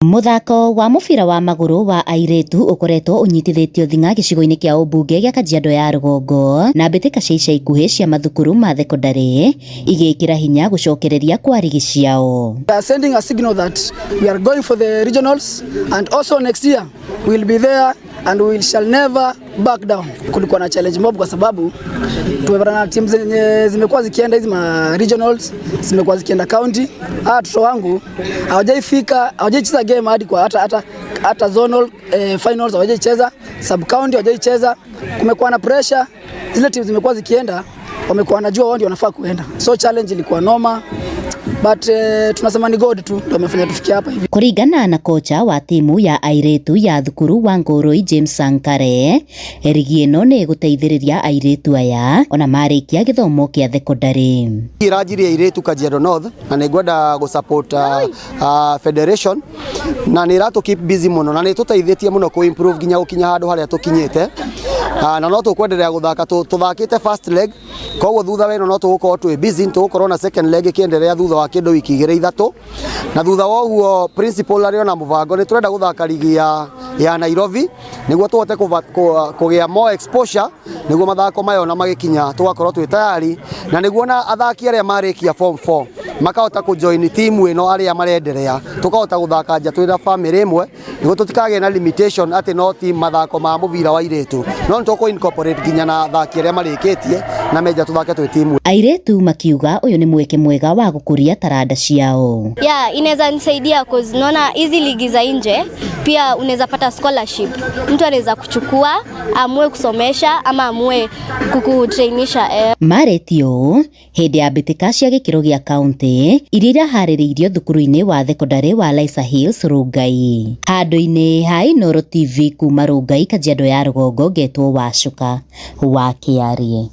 Muthako wa mubira wa maguru wa airetu ukoretwo unyitithitio thinga gicigo-ini kia ubunge gia Kajiado ya Rugongo na mbitika cia ica ikuhi cia mathukuru ma thekondari igikira hinya gucokereria kwa rigi ciao. We are sending a signal that we are going for the regionals and also next year we will be there and we shall never back down. Kulikuwa na challenge mob kwa sababu tumepata na timu zenye zimekuwa zikienda hizi ma regionals, zimekuwa zikienda county. Watoto wangu hawajaicheza game hadi kwa hata zonal finals hawajaicheza, sub county hawajaicheza. Kumekuwa na pressure, zile timu zimekuwa zikienda wamekuwa wanajua wao ndio wanafaa kuenda, so challenge ilikuwa noma. But tunasema ni God tu ndio amefanya tufikie hapa hivi. Kuringana na kocha wa timu ya airetu ya thukuru wa Ngoroi James Sankare, rigi ino ni guteithiriria airetu aya ona marikia githomo kia thekondari. Irajiri airetu Kajiado North na nigwenda go support federation na ni rato keep busy muno na ni tuteithitie muno ku improve ginya gukinya handu haria tukinyite na no tukwenderea guthaka tuthakite first leg koguo thutha weno no tugukorwo twi busy tugukorwo na second leg ikienderea thutha wa kindu wiki igiri ithatu na thutha wa uguo principal ario na mubango ni turenda guthaka ligi ya Nairobi niguo tuhote kugia more exposure niguo mathako mayo na magikinya tugakorwo twi tayari na niguo na athaki aria marikia form 4 makahota ku join timu ino aria marenderea tukahota guthaka nja twina family imwe niguo tutikage na limitation ati no team mathako ma mubira wa iretu no tuko incorporate ginya na athaki aria marikitie na meja tuthake twi timu. Airetu makiuga uyu ni mweke mwega wa gukuria taranda ciao. Inaweza nisaidia cause naona hizi ligi za nje pia unaweza pata scholarship. Mtu anaweza kuchukua amue kusomesha ama amue kukutrainisha. Maretio hindi ya mbitika cia gikiro gia county iria haririirio thukuru-ini wa thekondari wa Laisa Hills Rungai. Handu-ini ha Inooro TV kuma Rungai Kajiado ya Rugongo getwo Wacuka wa Kiarie.